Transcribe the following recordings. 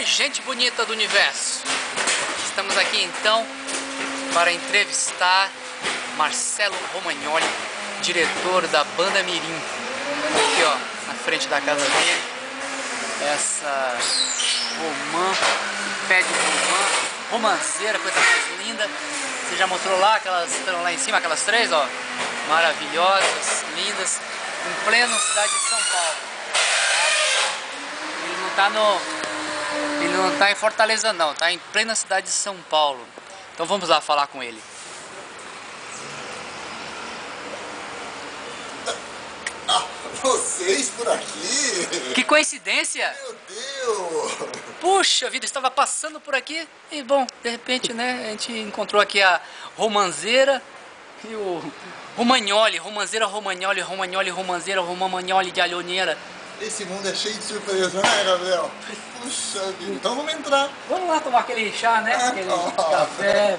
gente bonita do universo. Estamos aqui então para entrevistar Marcelo Romagnoli, diretor da Banda Mirim. Aqui ó, na frente da casa dele, essa romã, pé de romã, romanceira, coisa mais linda. Você já mostrou lá, aquelas estão lá em cima, aquelas três, ó, maravilhosas, lindas, em pleno cidade de São Paulo. Ele não tá em Fortaleza não, tá em plena cidade de São Paulo. Então vamos lá falar com ele. Vocês por aqui? Que coincidência! Meu Deus! Puxa vida, estava passando por aqui e bom, de repente, né, a gente encontrou aqui a romanceira e o Romagnoli, romanceira Romagnoli, romanceira Romagnoli de Alhoneira. Esse mundo é cheio de surpresa, né, Gabriel? Puxa vida, então vamos entrar. Vamos lá tomar aquele chá, né? Aquele café.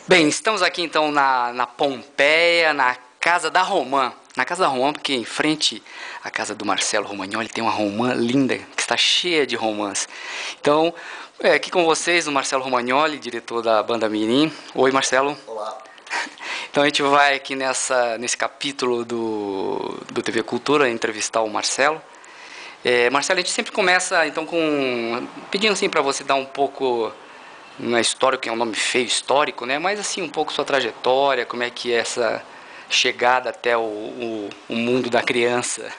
Bem, estamos aqui então na Pompeia, na Casa da Romã. Na Casa da Romã, porque em frente à casa do Marcelo Romagnoli tem uma romã linda, que está cheia de romãs. Então, aqui com vocês o Marcelo Romagnoli, diretor da Banda Mirim. Oi, Marcelo. Olá. Então a gente vai aqui nesse capítulo do TV Cultura entrevistar o Marcelo. Marcelo, a gente sempre começa então pedindo assim para você dar um pouco... Não é histórico, que é um nome feio, histórico, né? Mas assim, um pouco sua trajetória, como é que é essa chegada até o mundo da criança.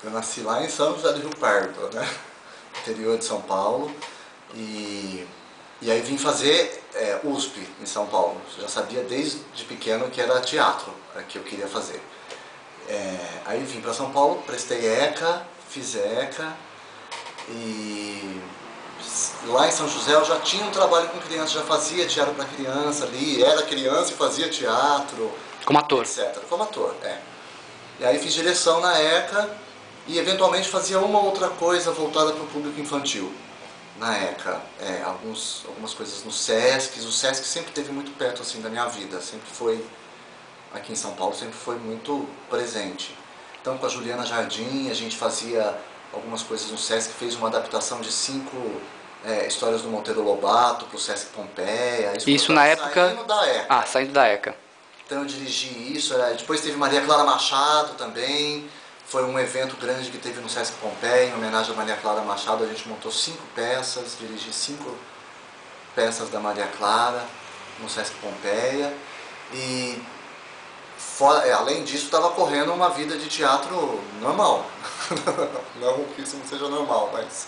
Eu nasci lá em São José do Rio Pardo, né? Interior de São Paulo. E aí vim fazer USP em São Paulo. Eu já sabia desde pequeno que era teatro que eu queria fazer. Aí vim para São Paulo, prestei ECA, fiz ECA. E lá em São José eu já tinha um trabalho com criança, já fazia teatro para criança ali, era criança e fazia teatro. Como ator? Etc. Como ator, E aí fiz direção na ECA e eventualmente fazia uma outra coisa voltada para o público infantil. Na ECA, algumas coisas no SESC. O SESC sempre esteve muito perto assim da minha vida, sempre foi, aqui em São Paulo, sempre foi muito presente. Então com a Juliana Jardim a gente fazia algumas coisas no SESC, fez uma adaptação de 5 histórias do Monteiro Lobato para o SESC Pompeia. Isso na época... Saindo da ECA. Ah, saindo da ECA. Então eu dirigi isso, depois teve Maria Clara Machado também, foi um evento grande que teve no SESC Pompeia, em homenagem a Maria Clara Machado, a gente montou 5 peças, dirigi 5 peças da Maria Clara no SESC Pompeia, e além disso estava correndo uma vida de teatro normal, não que isso não seja normal, mas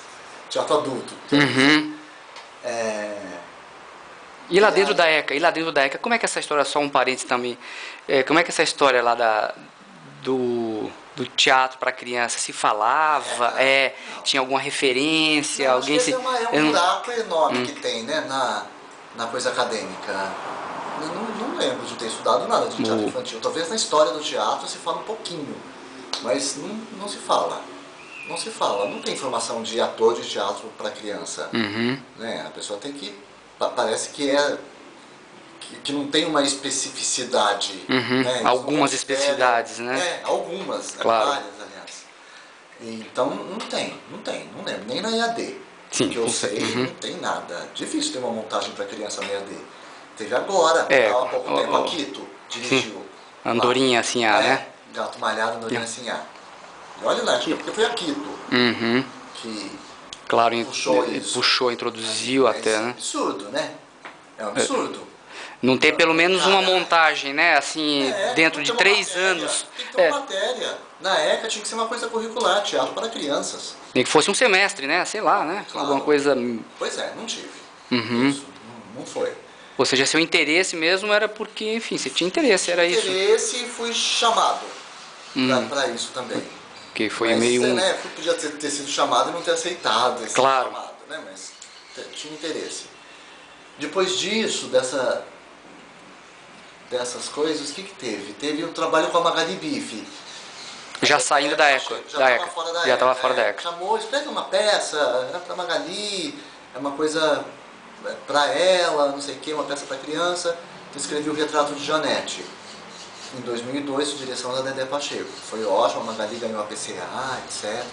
teatro adulto. Uhum. E lá dentro da ECA, como é que essa história, só um parênteses também, como é que essa história lá do teatro para criança se falava, tinha alguma referência, alguém esse é um buraco enorme que tem, né, na coisa acadêmica. Eu não lembro de ter estudado nada de teatro infantil. Talvez na história do teatro se fala um pouquinho, mas não se fala. Não se fala. Não tem formação de ator de teatro para criança. Uhum. Né? A pessoa tem que... Parece que não tem uma especificidade. Uhum. Né? Algumas especificidades, né? Algumas, claro. Várias, aliás. Então não lembro. Nem na EAD. Sim, que eu sei, uhum. não tem nada. Difícil ter uma montagem para criança na EAD. Teve agora, há pouco tempo, a Quito dirigiu. Andorinha lá. assim, né? Gato Malhado, Andorinha assim, E olha lá, porque foi a Quito que claro, puxou, introduziu até, né? É absurdo, né? É um absurdo. Não tem pelo menos uma montagem, né? Assim, dentro de 3 anos. Tem que ter uma matéria. Na ECA tinha que ser uma coisa curricular, teatro para crianças. Nem que fosse um semestre, né? Sei lá, né? Claro. Alguma coisa... Pois não tive. Uhum. Isso não foi. Ou seja, seu interesse mesmo era porque, enfim, você tinha interesse, era isso. Interesse e fui chamado para isso também. Que foi Mas, meio um... né, podia ter sido chamado e não ter aceitado esse Claro. chamado, né? Mas tinha interesse. Depois disso, dessas coisas, o que teve? Teve um trabalho com a Magali Bife. Já saindo da ECA. Já estava fora da ECA. Já estava fora da ECA. Chamou, escreve uma peça, era para Magali, é uma coisa para ela, não sei o que, uma peça para criança. Eu escrevi o Retrato de Janete. Em 2002, direção da Dedé Pacheco. Foi ótimo, a Magali ganhou a PCA, etc.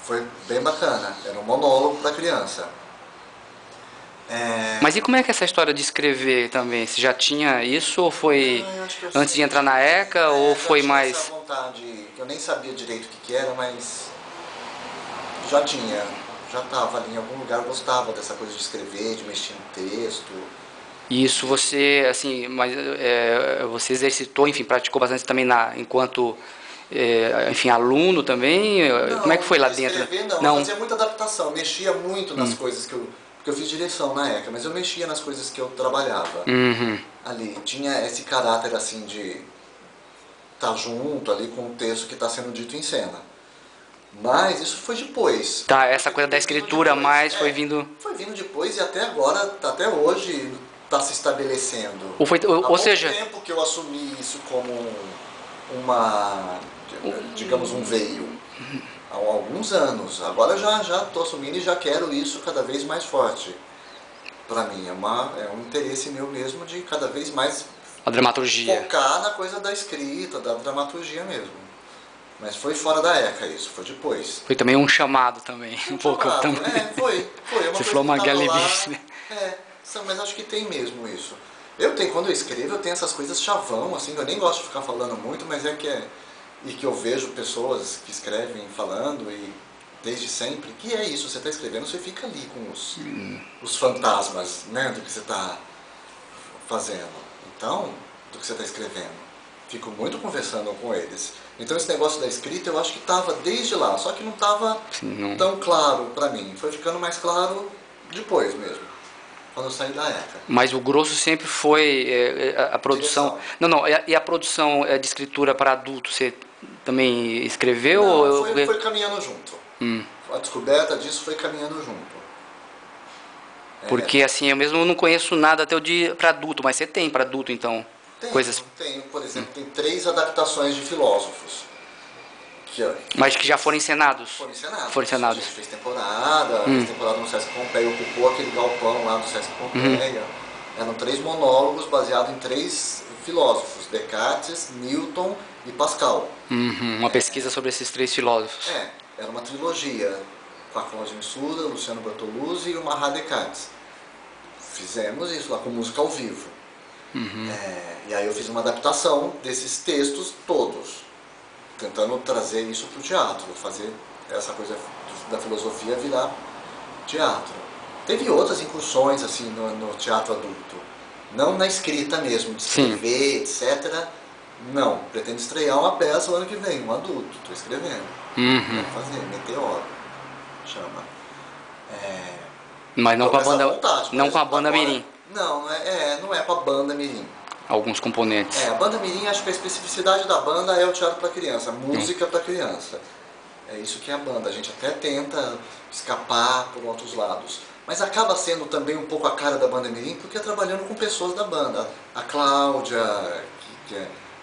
Foi bem bacana, era um monólogo para criança. Mas e como é que é essa história de escrever também? Você já tinha isso ou foi antes de entrar na ECA ou foi mais... Essa vontade, que eu nem sabia direito o que era, mas já tinha, já estava ali em algum lugar, eu gostava dessa coisa de escrever, de mexer no texto. Isso você, assim, mas você exercitou, enfim, praticou bastante também enquanto, enfim, aluno também? Não, como é que foi lá escrever, dentro? não, eu fazia muita adaptação, mexia muito nas coisas porque eu fiz direção na ECA, mas eu mexia nas coisas que eu trabalhava ali. Tinha esse caráter assim de estar junto ali com o texto que está sendo dito em cena. Mas isso foi depois. Tá, essa coisa da escritura mais foi vindo... Foi vindo depois e até agora, até hoje, está se estabelecendo. Ou seja... Há pouco tempo que eu assumi isso como digamos, um veio. Há alguns anos. Agora já estou assumindo e já quero isso cada vez mais forte. Para mim, é um interesse meu mesmo de cada vez mais a dramaturgia. Focar na coisa da escrita, da dramaturgia mesmo. Mas foi fora da ECA isso, foi depois. Foi também um chamado também, um pouco. Também. Foi. Você falou Magali Bife, né? Mas acho que tem mesmo isso. Quando eu escrevo, eu tenho essas coisas chavão, assim, eu nem gosto de ficar falando muito, mas e que eu vejo pessoas que escrevem falando, e desde sempre, que é isso, você está escrevendo, você fica ali com os fantasmas, né, do que você está fazendo. Então, do que você está escrevendo. Fico muito conversando com eles. Então esse negócio da escrita eu acho que estava desde lá, só que não estava tão claro para mim. Foi ficando mais claro depois mesmo, quando eu saí da ECA. Mas o grosso sempre foi a produção... Direção. Não, e a produção de escritura para adulto, você também escreveu? Não, foi caminhando junto. A descoberta disso foi caminhando junto. Porque assim, eu mesmo não conheço nada até o de para adulto, mas você tem para adulto então? Tenho, por exemplo, tem 3 adaptações de filósofos. Mas que já foram encenados? Foram encenados. A gente fez temporada no Sesc Pompeia, ocupou aquele galpão lá do Sesc Pompeia. Eram 3 monólogos baseados em 3 filósofos, Descartes, Newton e Pascal. Uma pesquisa sobre esses 3 filósofos. Era uma trilogia, com a Cláudia Missuda, Luciano Bertoluzzi e o Mahat Descartes. Fizemos isso lá com música ao vivo. E aí eu fiz uma adaptação desses textos todos, tentando trazer isso para o teatro, fazer essa coisa da filosofia virar teatro. Teve outras incursões assim no teatro adulto, não na escrita mesmo, de escrever, etc. Não, pretendo estrear uma peça o ano que vem, um adulto, estou escrevendo. Quero fazer, Meteoro, chama. Mas não com a banda, vontade, não com a banda Mirim. Não é com a banda Mirim. Alguns componentes. A banda Mirim, acho que a especificidade da banda é o teatro para criança, música para criança. É isso que é a banda. A gente até tenta escapar por outros lados. Mas acaba sendo também um pouco a cara da banda Mirim, porque é trabalhando com pessoas da banda. A Cláudia,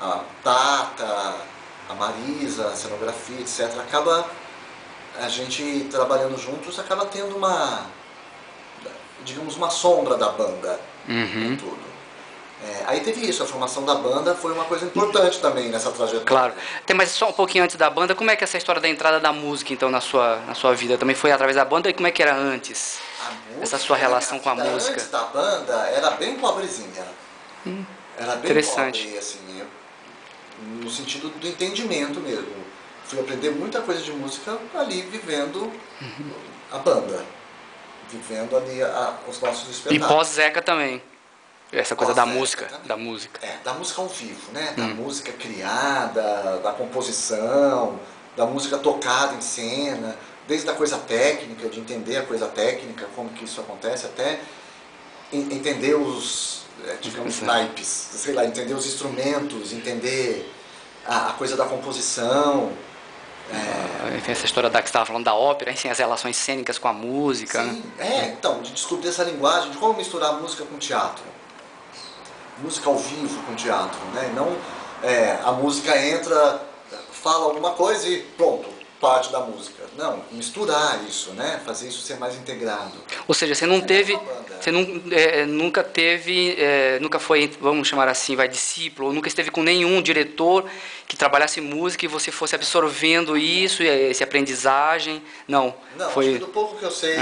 a Tata, a Marisa, a cenografia, etc. Acaba a gente trabalhando juntos, acaba tendo digamos, uma sombra da banda em tudo. Aí teve isso, a formação da banda foi uma coisa importante também nessa trajetória. Claro. Mas só um pouquinho antes da banda, como é que é essa história da entrada da música, então, na sua vida? Também foi através da banda e como é que era antes? Essa sua relação com a música? Antes da banda era bem pobrezinha. Era bem interessante. Pobre, assim, no sentido do entendimento mesmo. Fui aprender muita coisa de música ali, vivendo a banda. Vivendo ali os nossos espetáculos. E pós-Zeca também. Essa coisa da música, da música. Da música ao vivo, né? Da música criada, da composição, da música tocada em cena, desde a coisa técnica, de entender a coisa técnica, como que isso acontece, até entender os, digamos, naipes, sei lá, entender os instrumentos, entender a coisa da composição. Enfim, essa história que você estava falando da ópera, enfim, as relações cênicas com a música. Sim, então, de descobrir essa linguagem, de como misturar música com teatro. Música ao vivo com teatro, né? Não a música entra, fala alguma coisa e pronto, parte da música. Não, misturar isso, né? Fazer isso ser mais integrado. Ou seja, você não teve, você nunca teve, nunca foi, vamos chamar assim, discípulo, ou nunca esteve com nenhum diretor que trabalhasse música e você fosse absorvendo isso, essa aprendizagem? Não. Não, foi... acho que do pouco que eu sei,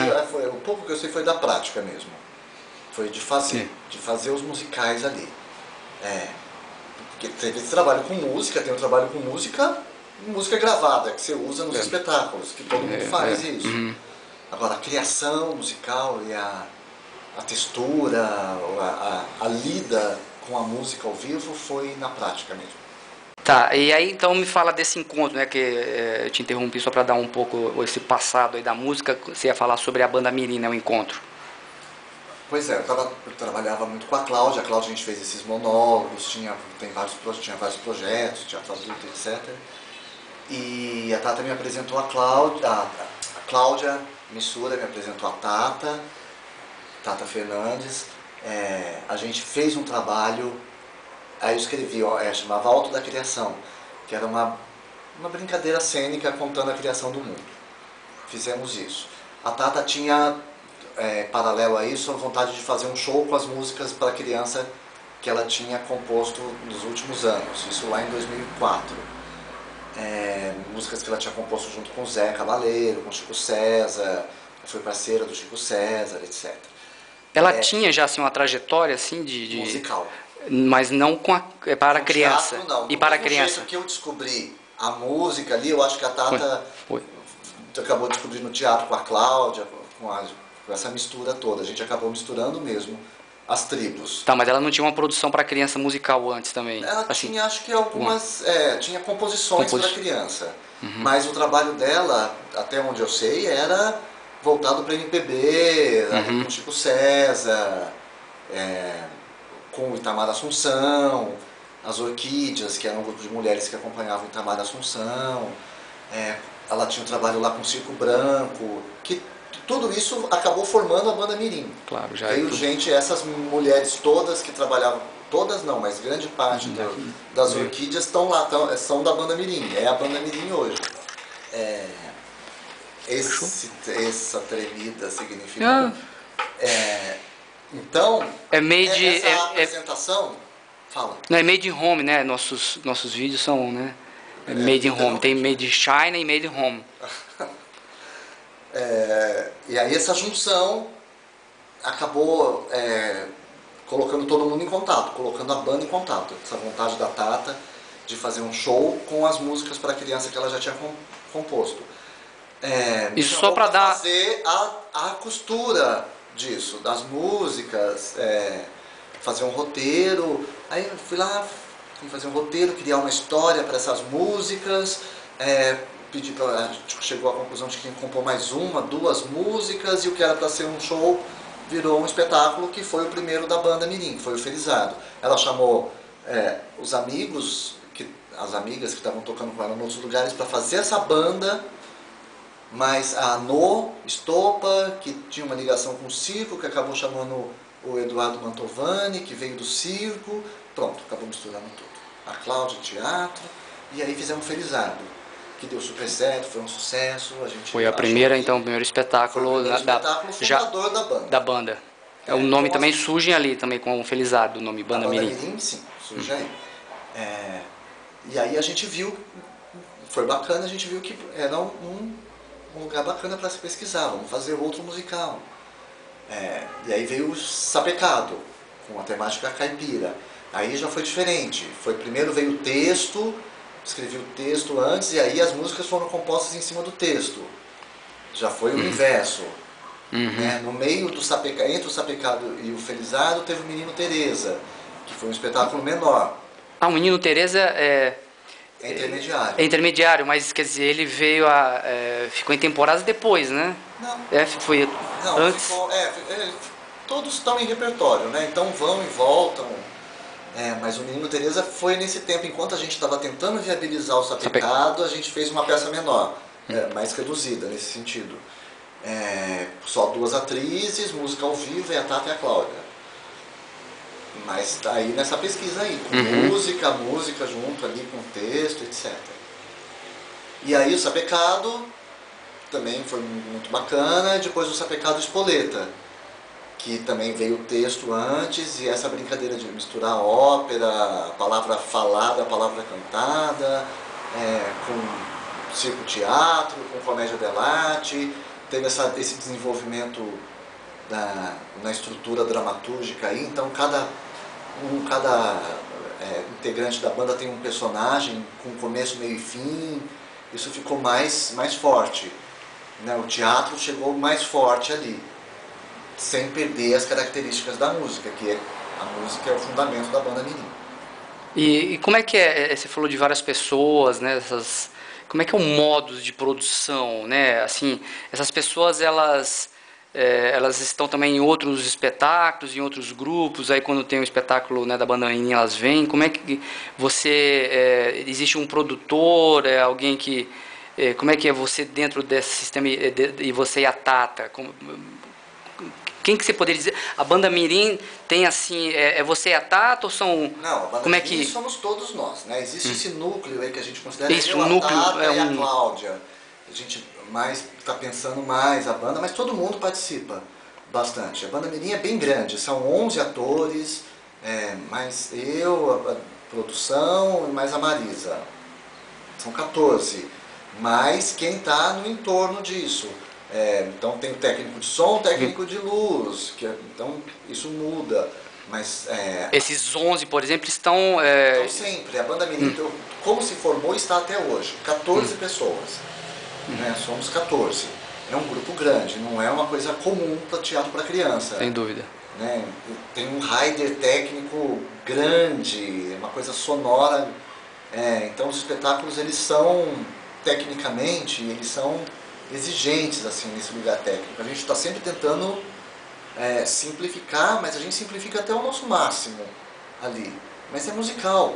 o pouco que eu sei foi da prática mesmo. Foi de fazer os musicais ali. Porque teve esse trabalho com música, tem um trabalho com música gravada, que você usa nos espetáculos, que todo mundo faz isso. Agora, a criação musical e a textura, a lida com a música ao vivo foi na prática mesmo. Tá, e aí então me fala desse encontro, né, que eu te interrompi só para dar um pouco esse passado aí da música, você ia falar sobre a Banda Mirim, né, o encontro. Pois é, eu trabalhava muito com a Cláudia a gente fez esses monólogos, tinha vários projetos, teatro adulto, etc. E a Tata me apresentou a Cláudia Missura me apresentou a Tata Fernandes. A gente fez um trabalho, aí eu escrevi, chamava Alto da Criação, que era uma brincadeira cênica contando a criação do mundo. Fizemos isso. A Tata tinha, paralelo a isso, a vontade de fazer um show com as músicas para criança que ela tinha composto nos últimos anos, isso lá em 2004. Músicas que ela tinha composto junto com o Zé Cabaleiro, com o Chico César, foi parceira do Chico César, etc. Ela tinha já assim, uma trajetória assim de musical, mas não para com criança. Teatro, não. E para a criança. Do jeito que eu descobri a música ali, eu acho que a Tata acabou descobrindo o teatro com a Cláudia, com essa mistura toda. A gente acabou misturando mesmo as tribos. Tá, mas ela não tinha uma produção para criança musical antes também? Ela tinha, acho que algumas, tinha composições para criança. Mas o trabalho dela, até onde eu sei, era voltado para MPB, com Chico César, com o Itamar Assunção, as Orquídeas, que era um grupo de mulheres que acompanhavam o Itamar Assunção. Ela tinha um trabalho lá com o Circo Branco, que tudo isso acabou formando a Banda Mirim. Claro, já veio essas mulheres todas que trabalhavam, todas não, mas grande parte das Orquídeas estão lá, são da Banda Mirim, é a Banda Mirim hoje. Essa tremida significa. Então, essa apresentação, fala. Não, é made in home, né? Nossos vídeos são, né? Made in home, tem made in China e made in home. E aí essa junção acabou colocando todo mundo em contato, colocando a banda em contato. Essa vontade da Tata de fazer um show com as músicas para criança que ela já tinha composto. Isso só para dar... fazer a costura disso, das músicas, fazer um roteiro. Aí eu fui lá, fui fazer um roteiro, criar uma história para essas músicas. A gente chegou à conclusão de que tinha que compor mais duas músicas, e o que era para ser um show virou um espetáculo, que foi o primeiro da Banda Mirim, foi o Felizardo. Ela chamou os amigos, as amigas que estavam tocando com ela em outros lugares, para fazer essa banda, mas a Estopa, que tinha uma ligação com o circo, que acabou chamando o Eduardo Mantovani, que veio do circo, pronto, acabou misturando tudo. A Cláudia, teatro, e aí fizemos o Felizardo, que deu super certo, foi um sucesso. Foi o primeiro espetáculo, fundador da banda. O nome também surge ali, também com o Felizardo, o nome Banda Mirim. Banda Mirim, sim, surge aí. E aí a gente viu, foi bacana, a gente viu que era um lugar bacana para se pesquisar, vamos fazer outro musical. E aí veio o Sapecado, com a temática caipira. Aí já foi diferente, primeiro veio o texto, escrevi o texto antes, e aí as músicas foram compostas em cima do texto. Já foi o inverso. No meio do Sapecado, entre o Sapecado e o Felizardo, teve o Menino Teresa, que foi um espetáculo menor. O Menino Teresa é intermediário. É intermediário, mas quer dizer, ele veio ficou em temporadas depois, né? Não. Foi não, antes? todos estão em repertório, né? Então vão e voltam. Mas o Menino Teresa foi nesse tempo, enquanto a gente estava tentando viabilizar o Sapecado, a gente fez uma peça menor, mais reduzida nesse sentido. Só 2 atrizes, música ao vivo, e a Tata e a Cláudia. Mas tá aí nessa pesquisa aí, com música junto ali, com texto, etc. E aí o Sapecado também foi muito bacana, depois o Sapecado Espoleta, que também veio o texto antes, e essa brincadeira de misturar a ópera, a palavra falada, a palavra cantada, com circo-teatro, com comédia dell'arte, teve esse desenvolvimento na estrutura dramatúrgica aí, então cada integrante da banda tem um personagem com começo, meio e fim, isso ficou mais forte, né? O teatro chegou mais forte ali, sem perder as características da música, a música é o fundamento da banda Mirim. E como é que você falou de várias pessoas, né? Como é que é o modus de produção, né? Assim, essas pessoas, elas estão também em outros espetáculos, em outros grupos, aí quando tem um espetáculo, né, da banda Mirim, elas vêm. Como é que existe um produtor, alguém que... como é que é você dentro desse sistema, e você e a Tata? Quem que você poderia dizer? A banda Mirim tem assim, você e a Tata ou são... Não, a banda como é Mirim que... somos todos nós, né? Existe esse núcleo aí que a gente considera Isso, eu, o a núcleo Tata é e a Cláudia. A gente está pensando mais a banda, mas todo mundo participa bastante. A banda Mirim é bem grande, são 11 atores, mais eu, a produção e mais a Marisa. São 14, mas quem está no entorno disso. Então tem o técnico de som, o técnico de luz, então isso muda. Mas esses 11, por exemplo, estão... então sempre, a banda Mirim, como se formou, está até hoje. 14 pessoas, né? Somos 14. É um grupo grande, não é uma coisa comum para teatro para criança. Sem dúvida. Né? Tem um rider técnico grande, uma coisa sonora. Então os espetáculos, eles são, tecnicamente, eles são exigentes assim, nesse lugar técnico. A gente está sempre tentando simplificar, mas a gente simplifica até o nosso máximo ali. Mas é musical.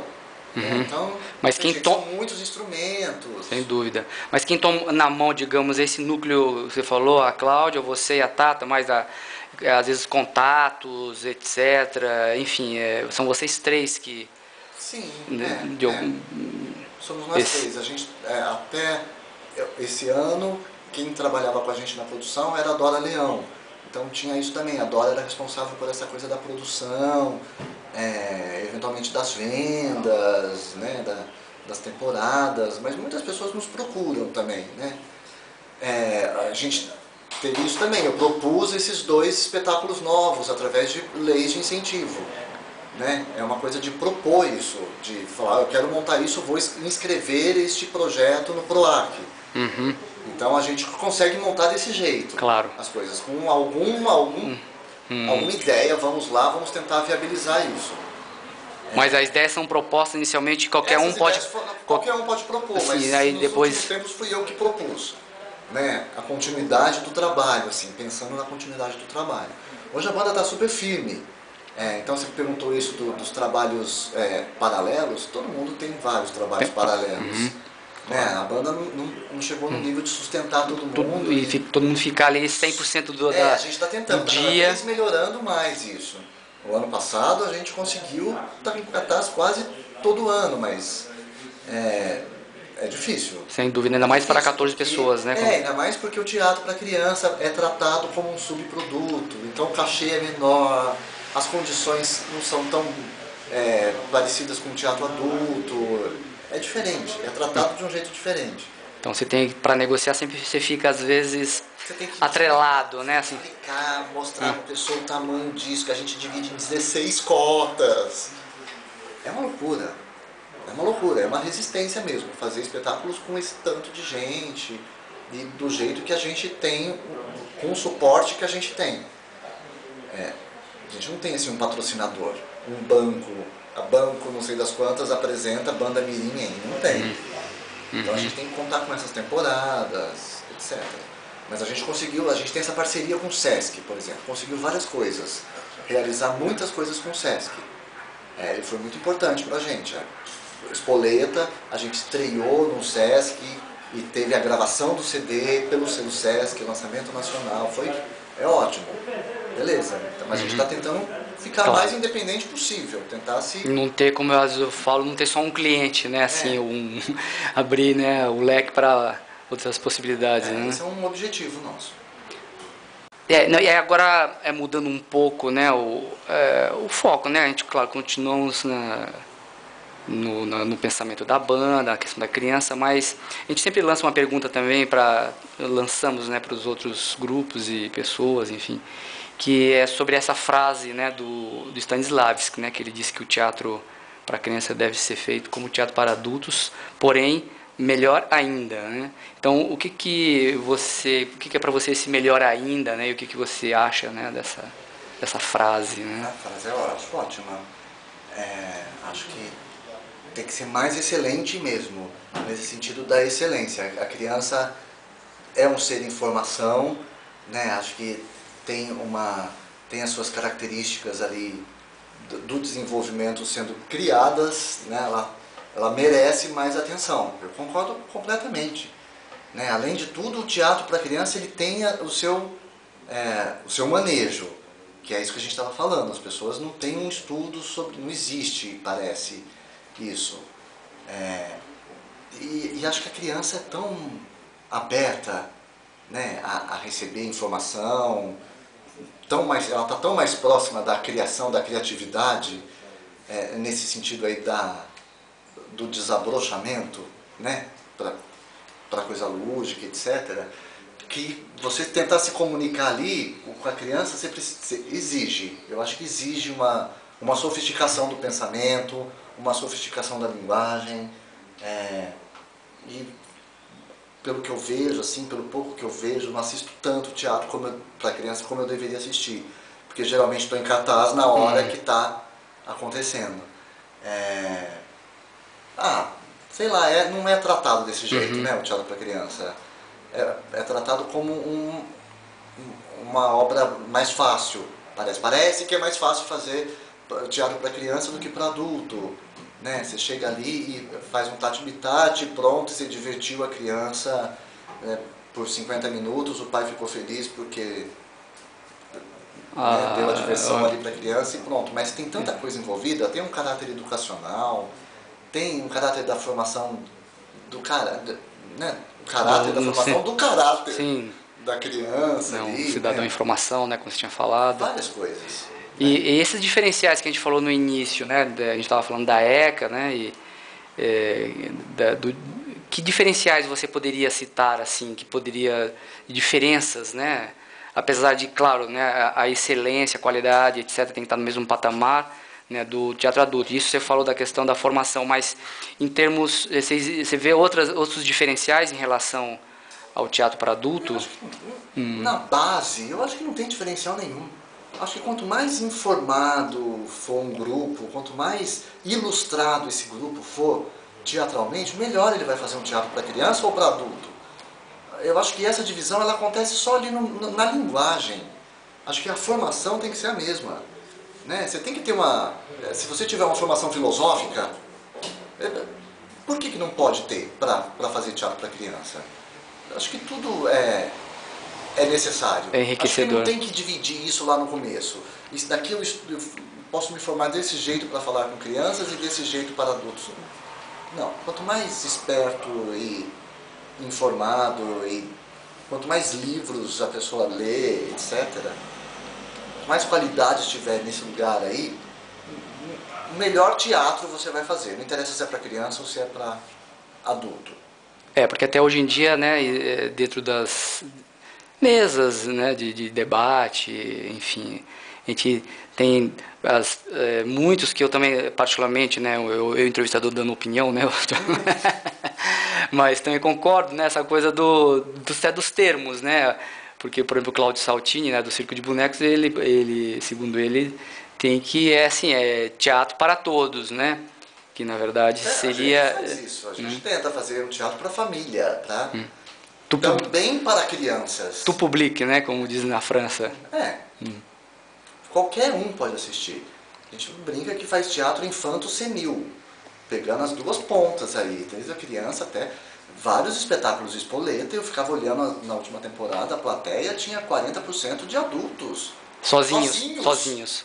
Então, mas são muitos instrumentos. Sem dúvida. Mas quem toma na mão, digamos, esse núcleo, você falou, a Cláudia, você e a Tata, mais às vezes contatos, etc. Enfim, são vocês três que... Sim, somos nós três. A gente, até esse ano, quem trabalhava com a gente na produção era a Dora Leão. Então tinha isso também, a Dora era responsável por essa coisa da produção, eventualmente das vendas, né, das temporadas, mas muitas pessoas nos procuram também, né? A gente teve isso também, eu propus esses 2 espetáculos novos através de leis de incentivo, né? É uma coisa de propor isso, de falar, eu quero montar isso, vou inscrever este projeto no PROAC. Então a gente consegue montar desse jeito, claro, as coisas, com alguma ideia, vamos lá, vamos tentar viabilizar isso. Mas as ideias são propostas inicialmente, qualquer um pode propor, assim, mas aí nos depois... últimos tempos fui eu que propus, né? A continuidade do trabalho, assim, pensando na continuidade do trabalho. Hoje a banda está super firme. Então você perguntou isso dos trabalhos paralelos, todo mundo tem vários trabalhos paralelos. Né? A banda não chegou no nível de sustentar todo mundo. E todo mundo ficar ali 100% a gente está tentando, do cada dia. vez melhorando mais isso. O ano passado a gente conseguiu estar em cartaz quase todo ano, mas é difícil. Sem dúvida, ainda mais para 14 pessoas, né? Ainda mais porque o teatro para criança é tratado como um subproduto, então o cachê é menor, as condições não são tão parecidas com o teatro adulto, é diferente, é tratado de um jeito diferente. Então você tem, para negociar, sempre você fica às vezes atrelado, né? Assim. Explicar, mostrar para a pessoa o tamanho disso, que a gente divide em 16 cotas. É uma loucura. É uma resistência mesmo, fazer espetáculos com esse tanto de gente e do jeito que a gente tem, com o suporte que a gente tem. A gente não tem assim um patrocinador, um banco, a banco não sei das quantas apresenta a banda Mirim, não tem. Então a gente tem que contar com essas temporadas, etc. Mas a gente conseguiu, a gente tem essa parceria com o Sesc, por exemplo, conseguiu várias coisas, realizar muitas coisas com o Sesc. Ele foi muito importante pra gente. Espoleta, a gente estreou no Sesc e teve a gravação do CD pelo selo Sesc, lançamento nacional, é ótimo. Beleza, então, mas a gente está tentando ficar mais independente possível, tentar se... Não ter, como eu às vezes falo, não ter só um cliente, né, assim, abrir, né, o leque para outras possibilidades, né? Esse é um objetivo nosso. E agora, mudando um pouco, né, o foco, né, a gente, claro, continuamos no pensamento da banda, na questão da criança, mas a gente sempre lança uma pergunta também lançamos, né, para os outros grupos e pessoas, enfim, que é sobre essa frase, né, do Stanislavski, né, que ele disse que o teatro para criança deve ser feito como teatro para adultos, porém melhor ainda, né? Então, o que é para você esse melhor ainda, né? E o que você acha, né, dessa frase, né? A frase eu acho ótima. Acho que tem que ser mais excelente mesmo, nesse sentido da excelência. A criança é um ser em formação, né? Acho que tem as suas características ali do desenvolvimento sendo criadas, né? Ela merece mais atenção. Eu concordo completamente. Né? Além de tudo, o teatro para criança ele tem o seu manejo, que é isso que a gente estava falando. As pessoas não têm um estudo sobre, não existe, parece, isso. E acho que a criança é tão aberta, né, a receber informação, ela está tão mais próxima da criação, da criatividade, nesse sentido aí do desabrochamento, né, para coisa lúdica, etc., que você tentar se comunicar ali com a criança eu acho que exige uma sofisticação do pensamento, uma sofisticação da linguagem, e pelo que eu vejo, assim, pelo pouco que eu vejo, não assisto tanto teatro para criança como eu deveria assistir, porque geralmente estou em cartaz na hora que está acontecendo. Sei lá, não é tratado desse jeito, né, o teatro para criança. É tratado como uma obra mais fácil, parece que é mais fácil fazer teatro para criança do que para adulto, né? Você chega ali e faz um tati-bitate, pronto, você divertiu a criança, né, por 50 minutos, o pai ficou feliz porque deu a diversão ali para a criança e pronto. Mas tem tanta coisa envolvida, tem um caráter educacional, tem um caráter da formação do cara, né? O caráter da formação do caráter, sim, da criança ali, cidadão, né? Em formação, né, como você tinha falado. Várias coisas. E esses diferenciais que a gente falou no início, né, a gente estava falando da ECA, né, que diferenciais você poderia citar, assim, diferenças, né, apesar de, claro, né, a excelência, a qualidade, etc., tem que estar no mesmo patamar, né, do teatro adulto. Isso você falou da questão da formação, mas em termos, você vê outros diferenciais em relação ao teatro para adulto? Na base, eu acho que não tem diferencial nenhum. Acho que quanto mais informado for um grupo, quanto mais ilustrado esse grupo for teatralmente, melhor ele vai fazer um teatro para criança ou para adulto. Eu acho que essa divisão ela acontece só ali na linguagem. Acho que a formação tem que ser a mesma. Né? Você tem que ter se você tiver uma formação filosófica, por que não pode ter para fazer teatro para criança? Acho que tudo é necessário. É enriquecedor. Acho que não tem que dividir isso lá no começo. Isso daqui eu posso me formar desse jeito para falar com crianças e desse jeito para adultos. Não, quanto mais esperto e informado e quanto mais livros a pessoa lê, etc., mais qualidade estiver nesse lugar aí, o melhor teatro você vai fazer. Não interessa se é para criança ou se é para adulto. Porque até hoje em dia, né, dentro das mesas, né, de debate, enfim, a gente tem muitos que eu também, particularmente, né, eu entrevistador dando opinião, né, mas também concordo nessa coisa dos termos, né, porque, por exemplo, o Cláudio Saltini, né, do Circo de Bonecos, ele, segundo ele, tem que, teatro para todos, né, que na verdade seria... A gente faz isso, a gente tenta fazer um teatro para a família, tá? Também para crianças. Tout public, né? Como dizem na França. Qualquer um pode assistir. A gente brinca que faz teatro infanto-senil, pegando as duas pontas aí, desde a criança até vários espetáculos de Spoleta. Eu ficava olhando na última temporada, a plateia tinha 40% de adultos. Sozinhos.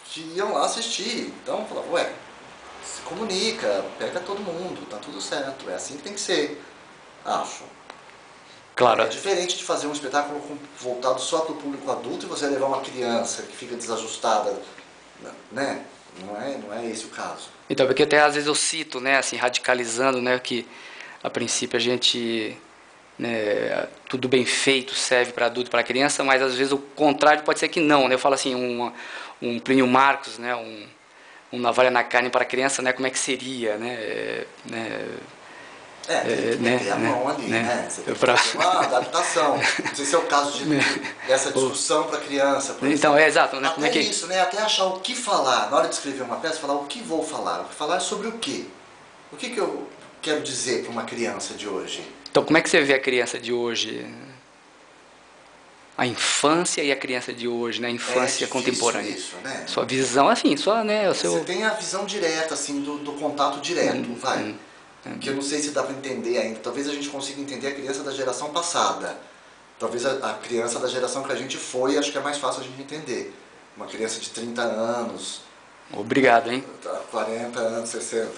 Que iam lá assistir. Então eu falava, ué, se comunica, pega todo mundo, tá tudo certo, é assim que tem que ser, acho. Claro. É diferente de fazer um espetáculo voltado só para o público adulto e você levar uma criança que fica desajustada, né? Não é esse o caso. Então, porque até às vezes eu cito, né, assim, radicalizando, né, que a princípio a gente, né, tudo bem feito serve para adulto e para criança, mas às vezes o contrário pode ser que não, né? Eu falo assim, um Plínio Marcos, né, um Navalha na carne para criança, né, como é que seria, né? Tem que meter a mão ali, né? Você tem que fazer uma adaptação. Não sei se é o caso dessa discussão para criança. Por então, exemplo. exato. Né? Até como é que... isso, né? Até achar o que falar. Na hora de escrever uma peça, falar o que vou falar. Falar sobre o quê? O que eu quero dizer para uma criança de hoje? Então, como é que você vê a criança de hoje? A infância e a criança de hoje, né? A infância contemporânea. Isso, né? Sua visão, assim, né? Você tem a visão direta, assim, do contato direto, vai. Que eu não sei se dá para entender ainda. Talvez a gente consiga entender a criança da geração passada. Talvez a criança da geração que a gente foi, acho que é mais fácil a gente entender. Uma criança de 30 anos. Obrigado, hein? 40 anos, 60.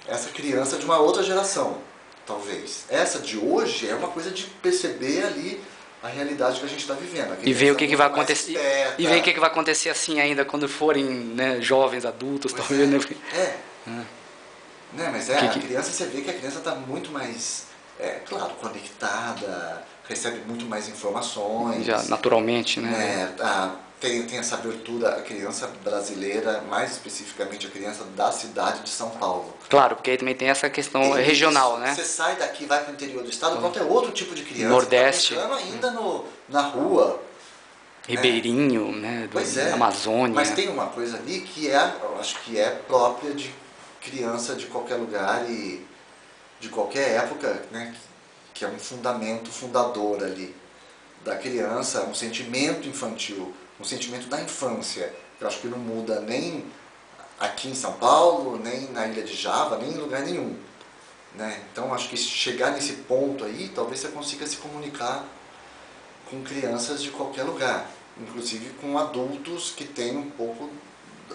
Essa criança de uma outra geração, talvez. Essa de hoje é uma coisa de perceber ali a realidade que a gente está vivendo. E ver o que vai acontecer. E ver o que vai acontecer assim ainda quando forem, né, jovens, adultos, talvez. Né, mas a criança, você vê que a criança está muito mais, claro, conectada, recebe muito mais informações. Já naturalmente, né? Tem essa abertura, a criança brasileira, mais especificamente a criança da cidade de São Paulo. Claro, porque aí também tem essa questão regional, né? Você sai daqui, vai para o interior do estado, qualquer outro tipo de criança. Nordeste. Tá brincando ainda na rua. Ribeirinho, né? Amazônia. Mas tem uma coisa ali que eu acho que é própria de criança de qualquer lugar e de qualquer época, né, que é um fundador ali da criança, um sentimento infantil, um sentimento da infância, que eu acho que não muda nem aqui em São Paulo, nem na Ilha de Java, nem em lugar nenhum, né? Então acho que chegar nesse ponto aí, talvez você consiga se comunicar com crianças de qualquer lugar, inclusive com adultos que têm um pouco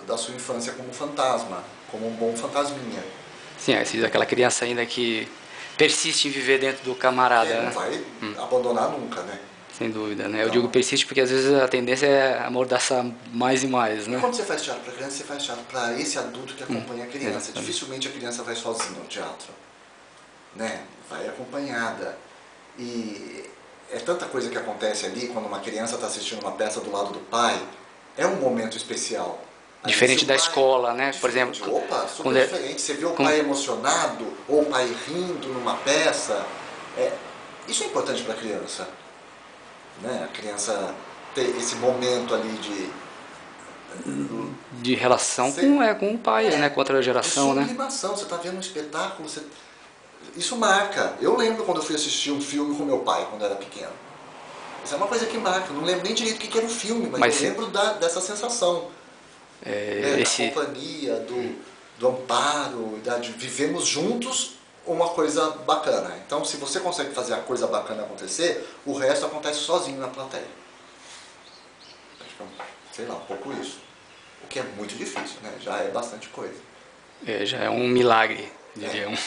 da sua infância como fantasma, como um bom fantasminha. Sim, aquela criança ainda que persiste em viver dentro do camarada. Não vai abandonar nunca, né? Sem dúvida, né? Então, eu digo persiste porque às vezes a tendência é amordaçar mais e mais, né? E quando você faz teatro para criança, você faz teatro para esse adulto que acompanha a criança. Exatamente. Dificilmente a criança vai sozinha ao teatro, né? Vai acompanhada. E é tanta coisa que acontece ali quando uma criança está assistindo uma peça do lado do pai. É um momento especial. Diferente da escola, né? Por exemplo, super diferente. Você vê o pai emocionado ou o pai rindo numa peça. Isso é importante para a criança, né? A criança ter esse momento ali de relação com o pai, né? Com outra geração, de sublimação, né? Você está vendo um espetáculo, isso marca. Eu lembro quando eu fui assistir um filme com meu pai quando era pequeno. Isso é uma coisa que marca. Não lembro nem direito o que era o filme, mas eu lembro dessa sensação. Da companhia, do amparo, de vivemos juntos uma coisa bacana. Então, se você consegue fazer a coisa bacana acontecer, o resto acontece sozinho na plateia. Sei lá, um pouco isso. O que é muito difícil, né? Já é bastante coisa. Já é um milagre, diria. Um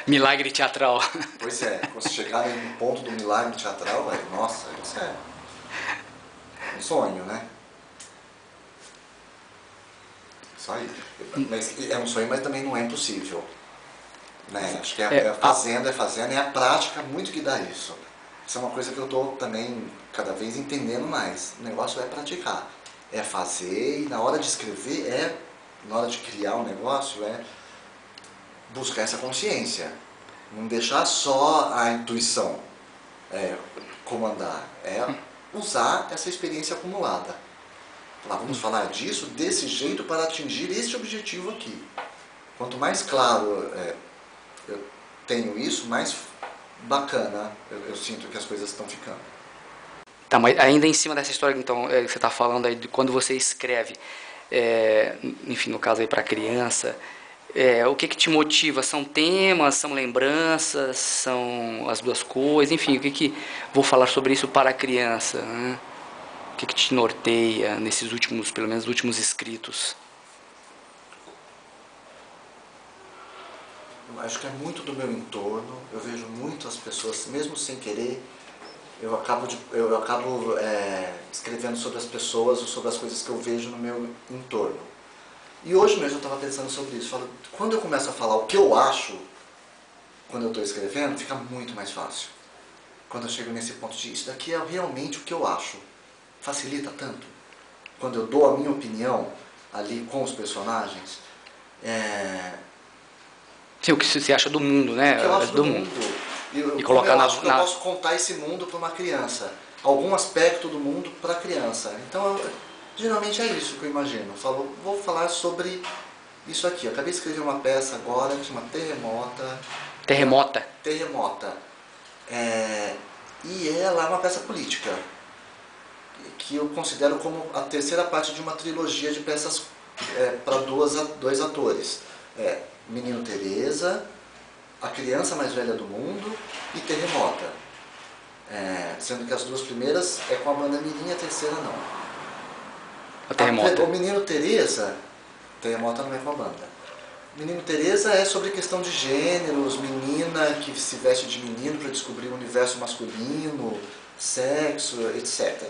milagre teatral. Pois é, quando você chegar no ponto do milagre teatral, nossa, isso é um sonho, né? Isso aí. Mas é um sonho, mas também não é impossível. Né? Acho que fazendo, é a prática muito que dá isso. Isso é uma coisa que eu estou também cada vez entendendo mais. O negócio é praticar. É fazer e na hora de escrever, na hora de criar um negócio, é buscar essa consciência. Não deixar só a intuição comandar. É usar essa experiência acumulada. Vamos falar disso desse jeito para atingir esse objetivo aqui. Quanto mais claro eu tenho isso, mais bacana, eu sinto que as coisas estão ficando. Tá, mas ainda em cima dessa história, então, que você está falando aí de quando você escreve, enfim, no caso aí para criança, o que te motiva? São temas, são lembranças, são as duas coisas, enfim, vou falar sobre isso para a criança, né? O que te norteia nesses últimos, pelo menos últimos escritos? Eu acho que é muito do meu entorno, eu vejo muitas pessoas, mesmo sem querer, eu acabo escrevendo sobre as pessoas ou sobre as coisas que eu vejo no meu entorno. E hoje mesmo eu estava pensando sobre isso. Quando eu começo a falar o que eu acho, quando eu estou escrevendo, fica muito mais fácil. Quando eu chego nesse ponto de isso daqui é realmente o que eu acho, facilita tanto. Quando eu dou a minha opinião ali com os personagens, Sim, o que você acha do mundo, né? o que eu acho do mundo. E colocar eu acho que eu posso contar esse mundo para uma criança. Algum aspecto do mundo para a criança. Então, geralmente é isso que eu imagino. Vou falar sobre isso aqui. Eu acabei de escrever uma peça agora que chama Terremota. Terremota. E ela é uma peça política, que eu considero como a terceira parte de uma trilogia de peças para dois atores. Menino Teresa, A Criança Mais Velha do Mundo e Terremota. Sendo que as duas primeiras é com a banda Mirim e a terceira não. A Terremota. O Menino Teresa, Terremota não é com a banda. Menino Teresa é sobre questão de gêneros, menina que se veste de menino para descobrir o universo masculino, sexo, etc.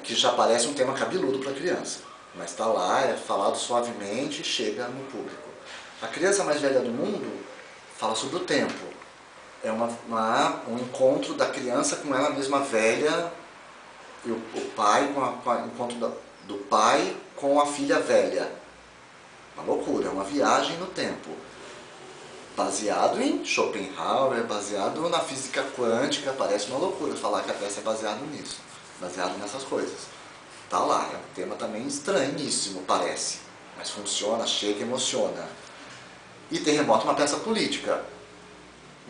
Que já parece um tema cabeludo para a criança, mas está lá, é falado suavemente e chega no público. A Criança Mais Velha do Mundo fala sobre o tempo. É um encontro da criança com ela mesma velha, e o pai, o encontro do pai com a filha velha. Uma loucura, é uma viagem no tempo. Baseado em Schopenhauer, baseado na física quântica, parece uma loucura falar que a peça é baseada nisso, baseado nessas coisas. Tá lá, é um tema também estranhíssimo, parece, mas funciona, chega e emociona. E Terremoto é uma peça política.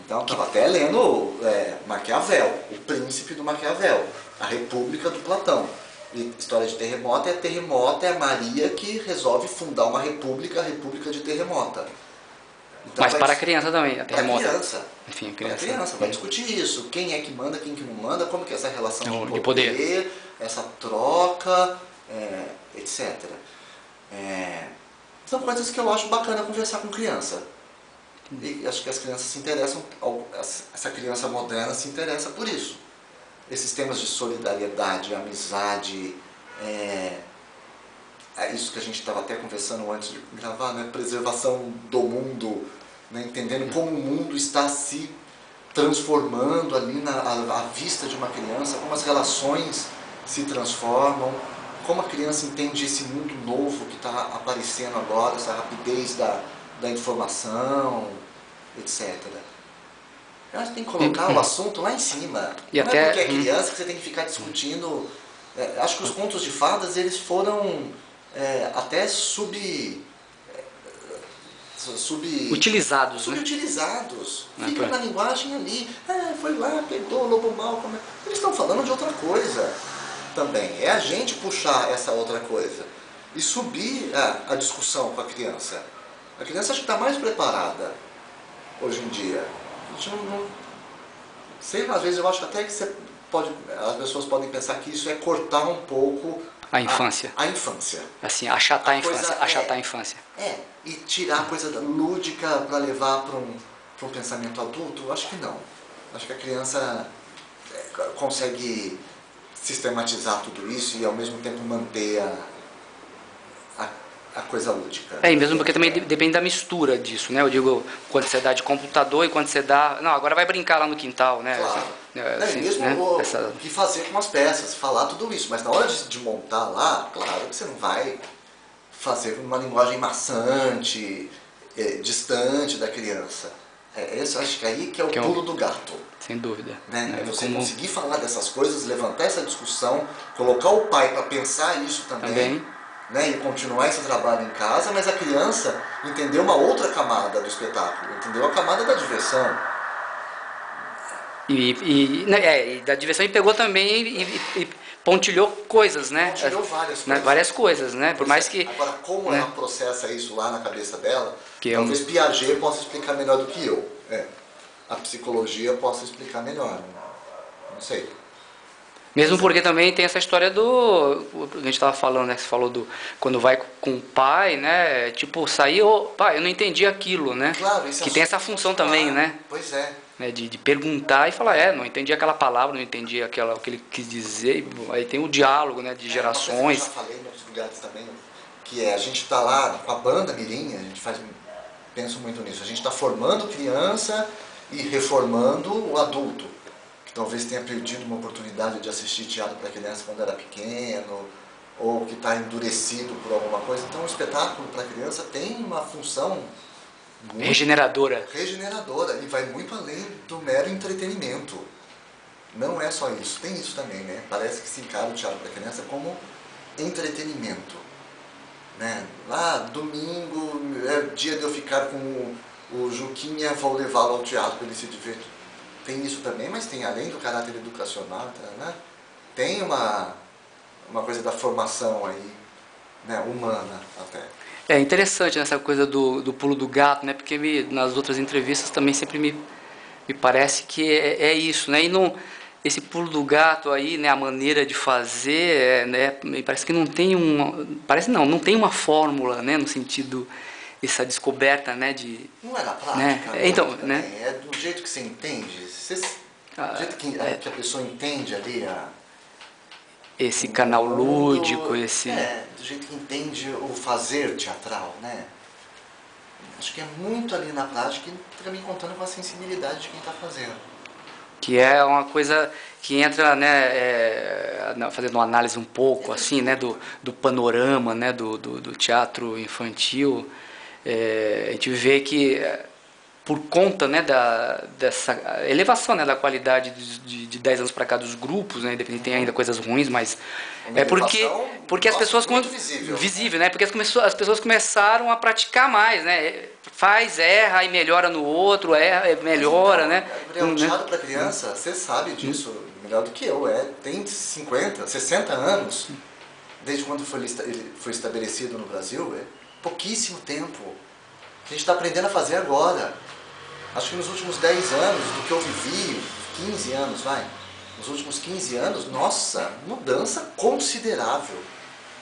Então, eu estava até lendo Maquiavel, o príncipe do Maquiavel, a República do Platão. E história de Terremota é a Maria que resolve fundar uma república, a República de Terremota. Então, mas para a criança também, a Terremota. Para a criança. Enfim, para a criança. Vai discutir isso. Quem é que manda, quem que não manda, como que é essa relação de poder, essa troca, etc. São coisas que eu acho bacana conversar com criança. E acho que as crianças se interessam, essa criança moderna se interessa por isso. Esses temas de solidariedade, amizade, isso que a gente estava até conversando antes de gravar, né? Preservação do mundo, né? Entendendo como o mundo está se transformando ali à vista de uma criança, como as relações se transformam, como a criança entende esse mundo novo que está aparecendo agora, essa rapidez da informação, etc. Eu acho que tem que colocar o assunto lá em cima. E não até, é porque é criança que você tem que ficar discutindo. Acho que os contos de fadas eles foram até utilizados. Subutilizados. Fica na linguagem ali. Foi lá, pegou o lobo mau. Eles estão falando de outra coisa também. É a gente puxar essa outra coisa e subir a discussão com a criança. A criança acho que está mais preparada hoje em dia. A gente não sei, às vezes eu acho até que as pessoas podem pensar que isso é cortar um pouco a infância. A infância. Assim, achatar a infância. Achatar a infância. E tirar a coisa lúdica para levar para um pensamento adulto, eu acho que não. Acho que a criança consegue sistematizar tudo isso e ao mesmo tempo manter a coisa lúdica. E mesmo porque também depende da mistura disso, né? Eu digo, quando você dá de computador e quando você dá... Não, agora vai brincar lá no quintal, né? Claro. Assim, mesmo o que fazer com as peças, falar tudo isso. Mas na hora de montar lá, claro que você não vai fazer uma linguagem maçante, distante da criança. Acho que aí que é o pulo do gato. Sem dúvida. Né? Você conseguir falar dessas coisas, levantar essa discussão, colocar o pai para pensar isso também. Né, e continuar esse trabalho em casa, mas a criança entendeu uma outra camada do espetáculo, entendeu a camada da diversão, E da diversão e pegou também e pontilhou coisas, né? Pontilhou várias coisas. Várias coisas, né? Por mais que... Agora, como né? ela processa isso lá na cabeça dela, Que talvez Piaget possa explicar melhor do que eu. A psicologia possa explicar melhor. Não sei. Mesmo porque também tem essa história do... A gente estava falando, né? Você falou do... Quando vai com o pai, né? Tipo, saiu... Pai, eu não entendi aquilo, né? Claro, isso que tem essa função também, né? Pois é. Né, de perguntar e falar, não entendi aquela palavra, não entendi o que ele quis dizer. Aí tem o diálogo, né, de gerações. Uma coisa que eu já falei em outros lugares também, que a gente está lá com a banda Mirim, a gente penso muito nisso, a gente está formando criança e reformando o adulto, que talvez tenha perdido uma oportunidade de assistir teatro para criança quando era pequeno, ou que está endurecido por alguma coisa. Então o espetáculo para criança tem uma função regeneradora e vai muito além do mero entretenimento. Não é só isso, tem isso também, né? Parece que se encara o teatro para criança como entretenimento, né? Domingo é dia de eu ficar com o Juquinha, vou levá-lo ao teatro para ele se divertir. Tem isso também, mas tem além do caráter educacional, né? Tem uma coisa da formação aí, né? Humana até. É interessante essa coisa do pulo do gato, né? Porque nas outras entrevistas também sempre me parece que é isso, né? E não, esse pulo do gato aí, né? A maneira de fazer, né? Me parece que não tem não tem uma fórmula, né? No sentido essa descoberta, né? Não é na prática, né? Então, né? É do jeito que você entende, do jeito que a pessoa entende ali esse canal lúdico, do jeito que entende o fazer teatral, né? Acho que é muito ali na prática e também contando com a sensibilidade de quem está fazendo. Que é uma coisa que entra, né, fazendo uma análise um pouco, assim, né, do panorama, né, do teatro infantil. A gente vê que por conta, né, dessa elevação, né, da qualidade de 10 anos para cá dos grupos, né, independente, tem ainda coisas ruins, mas porque as pessoas visível, né, porque as pessoas começaram a praticar mais, né, erra e melhora no outro, erra, melhora, né. O teatro para criança, você sabe disso melhor do que eu, tem 50, 60 anos, desde quando ele foi estabelecido no Brasil, pouquíssimo tempo. A gente está aprendendo a fazer agora. Acho que nos últimos 10 anos, do que eu vivi, 15 anos, nos últimos 15 anos, nossa, mudança considerável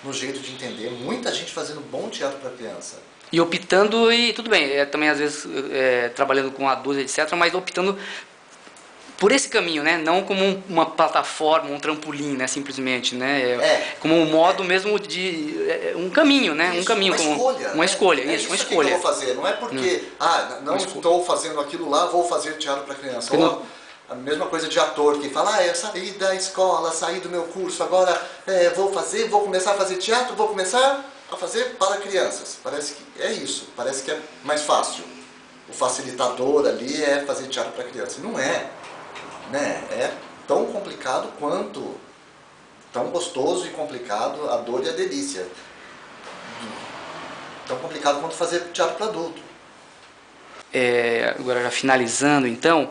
no jeito de entender. Muita gente fazendo bom teatro para criança. E optando, e tudo bem, também às vezes trabalhando com adultos, etc., mas optando por esse caminho, né? Não como uma plataforma, um trampolim, né? Simplesmente, né? Como um modo mesmo de um caminho, né? Isso, um caminho, uma escolha, uma escolha. Que eu vou fazer, não é porque não estou fazendo aquilo lá, vou fazer teatro para criança. Ou a mesma coisa de ator que fala, eu saí da escola, saí do meu curso, agora vou começar a fazer teatro, vou começar a fazer para crianças. Parece que é isso, parece que é mais fácil. O facilitador ali é fazer teatro para criança. Não é. Né? É tão complicado quanto, tão gostoso e complicado a dor e a delícia. Tão complicado quanto fazer teatro para adulto. Agora já finalizando então,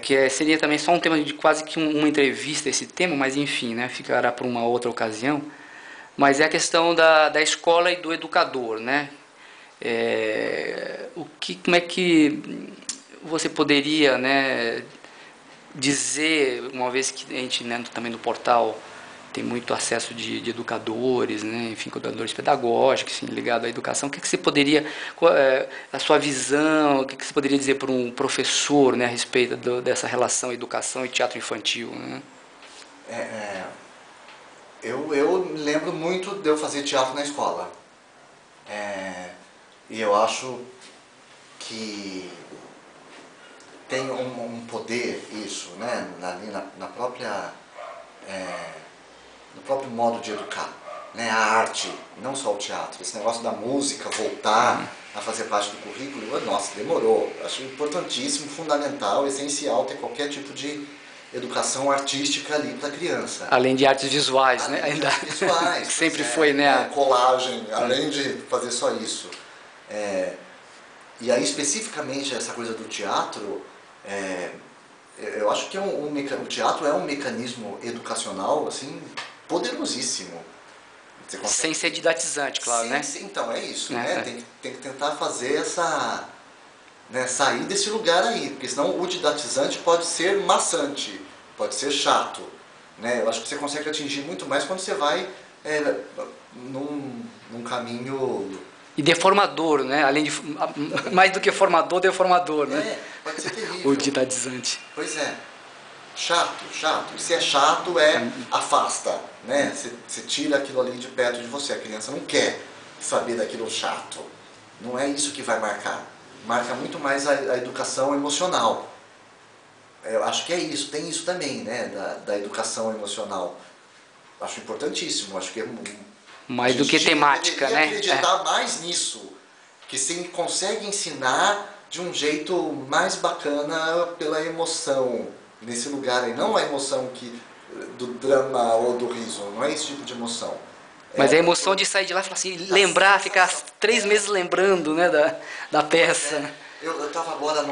que seria também só um tema de quase que uma entrevista esse tema, mas enfim, né, ficará para uma outra ocasião. Mas é a questão da escola e do educador, né? Como é que você poderia, né, dizer, uma vez que a gente, né, também no portal tem muito acesso de educadores, né, enfim, educadores pedagógicos, enfim, ligado à educação, o que você poderia, a sua visão, o que você poderia dizer para um professor, né, a respeito dessa relação educação e teatro infantil, né? Eu me lembro muito de eu fazer teatro na escola. E eu acho que tem um poder isso, né, ali na própria, no próprio modo de educar, né, a arte, não só o teatro, esse negócio da música voltar a fazer parte do currículo, nossa, demorou, acho importantíssimo, fundamental, essencial ter qualquer tipo de educação artística ali para a criança. Além de artes visuais, né, ainda visuais, sempre foi, né, colagem, além de fazer só isso. E aí especificamente essa coisa do teatro, Eu acho que o teatro é um mecanismo educacional, assim, poderosíssimo. Sem ser didatizante, claro, sim, né? Sim, então é isso, É, né? é. Tem que tentar fazer essa, né, sair desse lugar aí, porque senão o didatizante pode ser maçante, pode ser chato, né? Eu acho que você consegue atingir muito mais quando você vai num caminho... E deformador, né? Além de mais do que formador, deformador, né? Pode ser O terrível. didatizante. Pois é. Chato, chato. E se é chato, afasta, né? Você tira aquilo ali de perto de você. A criança não quer saber daquilo chato. Não é isso que vai marcar. Marca muito mais a educação emocional. Eu acho que é isso, tem isso também, né? Da educação emocional. Acho importantíssimo, acho que Mais do que temática, deveria né? acreditar mais nisso. Que se consegue ensinar de um jeito mais bacana pela emoção, nesse lugar aí. Não a emoção do drama ou do riso, não é esse tipo de emoção. Mas a emoção de sair de lá e falar assim, lembrar, ficar 3 meses lembrando, né, da peça. Eu estava agora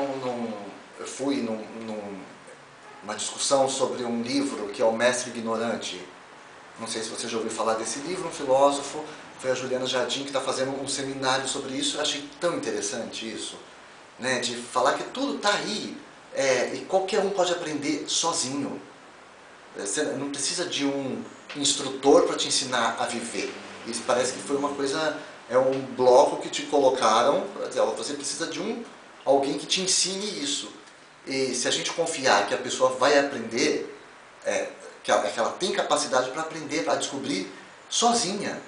eu fui numa discussão sobre um livro que é O Mestre Ignorante. Não sei se você já ouviu falar desse livro, um filósofo, foi a Juliana Jardim que está fazendo um seminário sobre isso. Eu achei tão interessante isso, né? De falar que tudo está aí, e qualquer um pode aprender sozinho. Você não precisa de um instrutor para te ensinar a viver. Isso parece que foi uma coisa, é um bloco que te colocaram, você precisa de alguém que te ensine isso. E se a gente confiar que a pessoa vai aprender, que ela tem capacidade para aprender, para descobrir sozinha,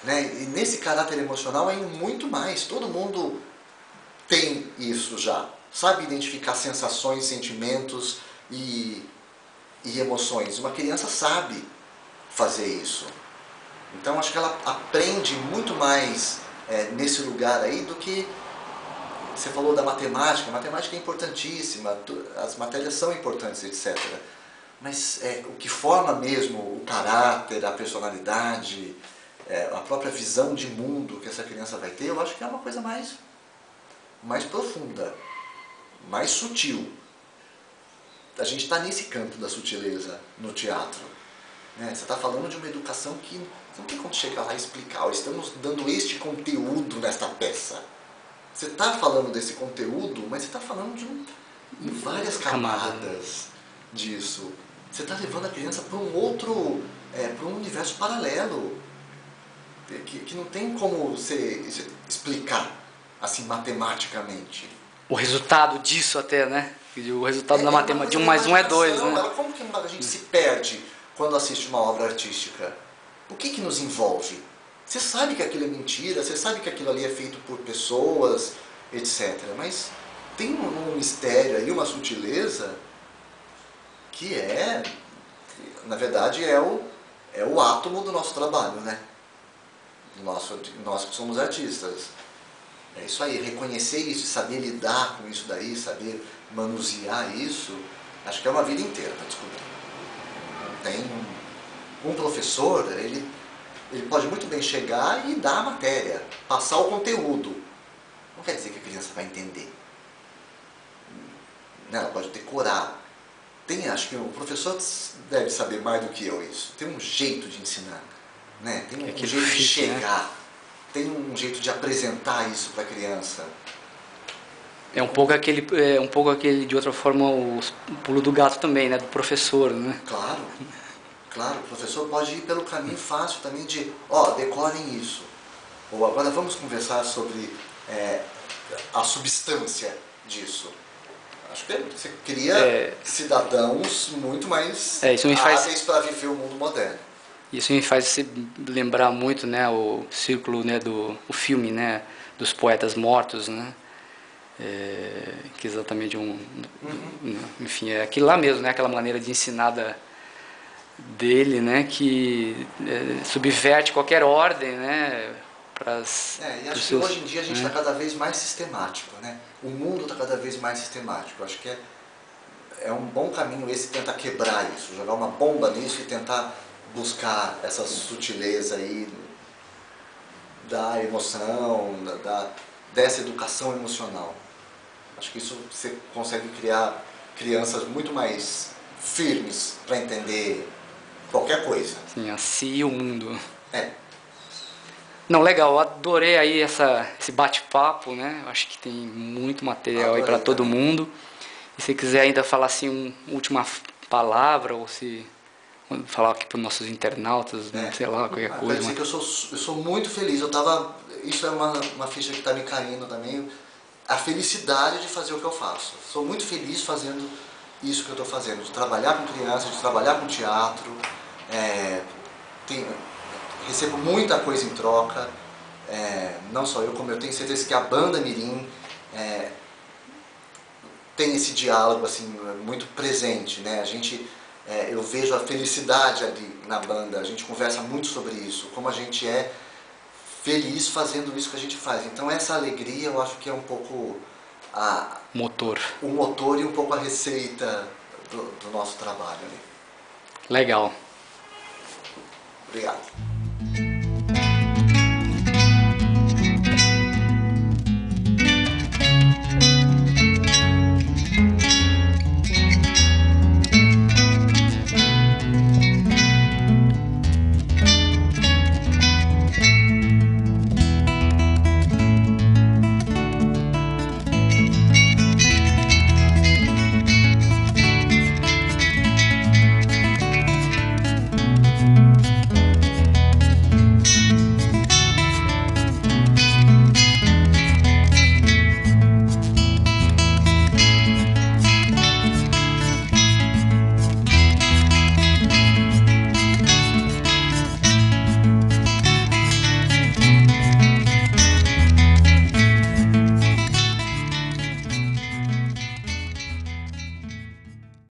né? E nesse caráter emocional é muito mais. Todo mundo tem isso já. Sabe identificar sensações, sentimentos e emoções. Uma criança sabe fazer isso. Então acho que ela aprende muito mais nesse lugar aí do que... Você falou da matemática. A matemática é importantíssima, as matérias são importantes, etc. Mas o que forma mesmo o caráter, a personalidade, a própria visão de mundo que essa criança vai ter, eu acho que é uma coisa mais profunda, mais sutil. A gente está nesse campo da sutileza no teatro. Né? Você está falando de uma educação que você não tem como chegar lá e explicar. Estamos dando este conteúdo nesta peça. Você está falando desse conteúdo, mas você está falando de várias camadas disso. Você está levando a criança para um outro, para um universo paralelo, que não tem como você explicar assim matematicamente. O resultado disso até, né? O resultado da matemática de 1 mais 1 é 2, né? Como que a gente se perde quando assiste uma obra artística? O que nos envolve? Você sabe que aquilo é mentira, você sabe que aquilo ali é feito por pessoas, etc. Mas tem um mistério aí, uma sutileza, que na verdade, é o átomo do nosso trabalho, né? Nós que somos artistas. É isso aí, reconhecer isso, saber lidar com isso daí, saber manusear isso, acho que é uma vida inteira para descobrir. Não tem um professor, ele pode muito bem chegar e dar a matéria, passar o conteúdo. Não quer dizer que a criança vai entender. Ela pode decorar. Acho que o professor deve saber mais do que eu isso. Tem um jeito de ensinar, né? Tem um jeito de chegar, tem um jeito de apresentar isso para a criança. É um pouco aquele de outra forma o pulo do gato também, né? Do professor, né? Claro. Claro, o professor pode ir pelo caminho fácil também de, decorem isso. Ou agora vamos conversar sobre a substância disso. Acho que você cria cidadãos muito mais hábeis para viver o mundo moderno. Isso me faz lembrar muito, né, o círculo, né, o filme, né, dos poetas mortos, né? Que é exatamente enfim, é aquilo lá mesmo, né? Aquela maneira de ensinar dele, né, que subverte qualquer ordem, né, e acho que hoje em dia a gente está cada vez mais sistemático, né? O mundo está cada vez mais sistemático. Acho que é um bom caminho esse tentar quebrar isso, jogar uma bomba nisso e tentar buscar essa sutileza aí da emoção, dessa educação emocional. Acho que isso você consegue criar crianças muito mais firmes para entender qualquer coisa. Sim, assim e o mundo. É. Não, legal, eu adorei aí esse bate-papo, né? Eu acho que tem muito material aí para todo também. mundo. E se quiser ainda falar assim uma última palavra, ou se falar aqui para os nossos internautas, sei lá, qualquer Quero coisa. dizer que eu sou muito feliz. Isso é uma ficha que está me caindo também. A felicidade de fazer o que eu faço. Sou muito feliz fazendo isso que eu estou fazendo, de trabalhar com crianças, de trabalhar com teatro. Recebo muita coisa em troca. Não só eu, como eu tenho certeza que a banda Mirim tem esse diálogo assim muito presente, né? Eu vejo a felicidade ali na banda, a gente conversa muito sobre isso, como a gente é feliz fazendo isso que a gente faz. Então essa alegria eu acho que é um pouco o motor e um pouco a receita do nosso trabalho ali. Legal. Obrigado.